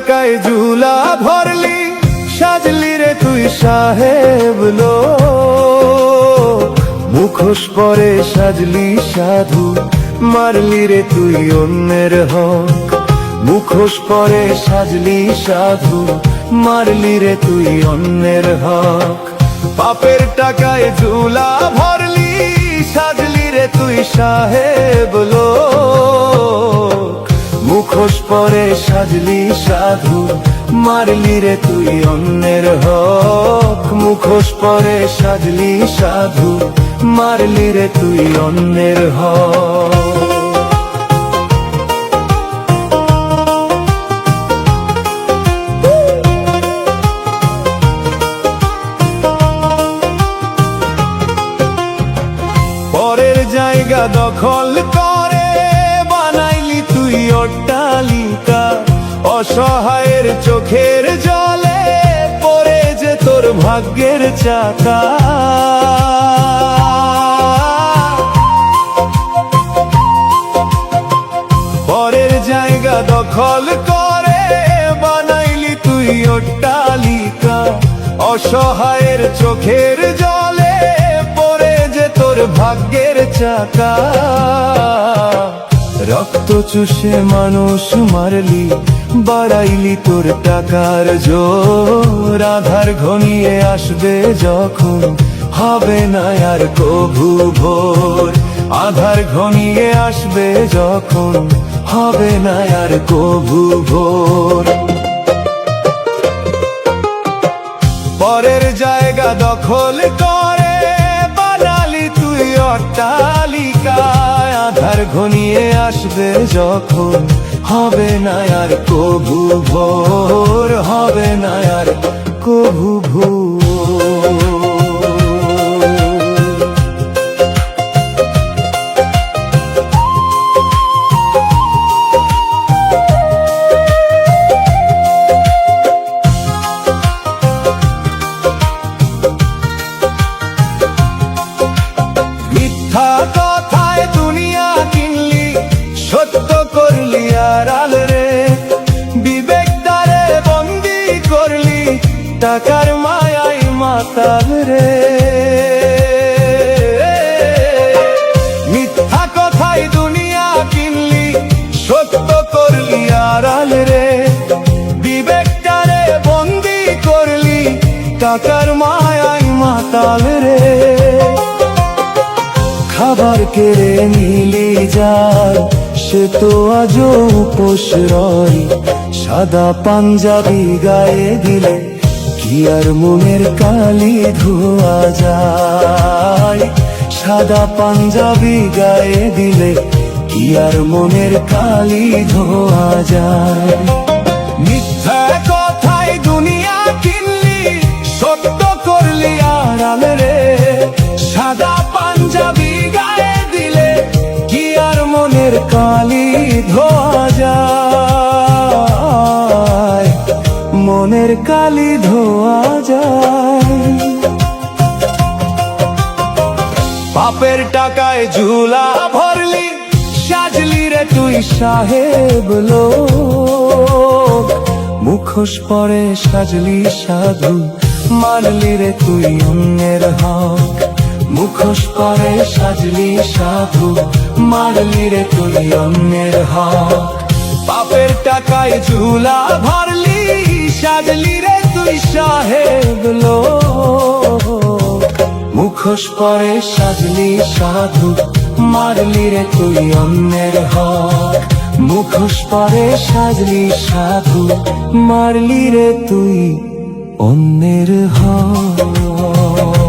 টাকায় ঝুলা ভরলি, সাজলি রে তুই সাহেব লোক। মুখোশ পরে সাজলি সাধু, মারলি রে তুই অন্যের হক। মুখোশ পরে সাজলি সাধু, মারলি রে তুই অন্যের হক। পাপের টাকায় ঝুলা ভরলি, সাজলি রে তুই সাহেব লোক। মুখোশ পরে সাজলি সাধু, মারলি রে তুই অন্যের হক। মুখোশ পরে সাজলি সাধু, মারলি রে তুই অন্যের হক। পরের জায়গা দখল করে বানাইলি তুই অট্টালিকা। অসহায়ের চোখের জলে পড়ে যে তোর ভাগ্যের চাকা। পরের জায়গা দখল করে বানাইলি তুই অট্টালিকা। অসহায়ের চোখের জলে পড়ে যে তোর ভাগ্যের চাকা। রক্ত চুষে মানুষ মারলি, বাড়াইলি তোর টাকার জোর। আধার ঘনিয়ে আসবে যখন, হবে না আর কভু ভোর। আধার ঘনিয়ে আসবে যখন, হবে না আর কভু ভোর। পরের জায়গা দখল করে বানালি তুই অট্টালিকা। আধার ঘনিয়ে আসবে যখন, হবে না আর কভু ভোর। হবে না আর কভু ভোর। মিথ্যা কথায় দুনিয়া কিনলি, সত্য করলি আড়াল রে। বিবেক দ্বারে বন্দি করলি, টাকার মায়াই মাতাল রে। মিথ্যা কথায় দুনিয়া কিনলি, সত্য করলি আড়াল রে। বিবেক দ্বারে বন্দি করলি, টাকার মায়াই মাতাল রে। খাবার কেড়ে নিলি যার, সে তো আজও উপোস রয়। সাদা পাঞ্জাবি গায়ে দিলে, কি আর মনের কালি ধোয়া যায়। সাদা পাঞ্জাবি গায়ে দিলে, কি আর মনের কালি ধোয়া যায়। মিথ্যা কথায় দুনিয়া কিনলি, সত্য করলি আড়াল রে। সাদা পাঞ্জাবি গায়ে দিলে, কি আর মনের কালি ধোয়া যায়। মনের কালি ধোয়া যায়। পাপের টাকায় ঝুলা ভরলি, সাজলি রে তুই সাহেব লোক। মুখোশ পরে সাজলি সাধু, মারলি রে তুই অন্যের হক। মুখোশ পরে সাজলি সাধু, মারলি রে তুই অন্যের হক। পাপের টাকায় ঝুলা ভরলি, সাজলি রে তুই সাহেব লোক। মুখোশ পরে সাজলি সাধু, মারলি রে তুই অন্যের হক। মুখোশ পরে সাজলি সাধু, মারলি রে তুই অন্যের হক।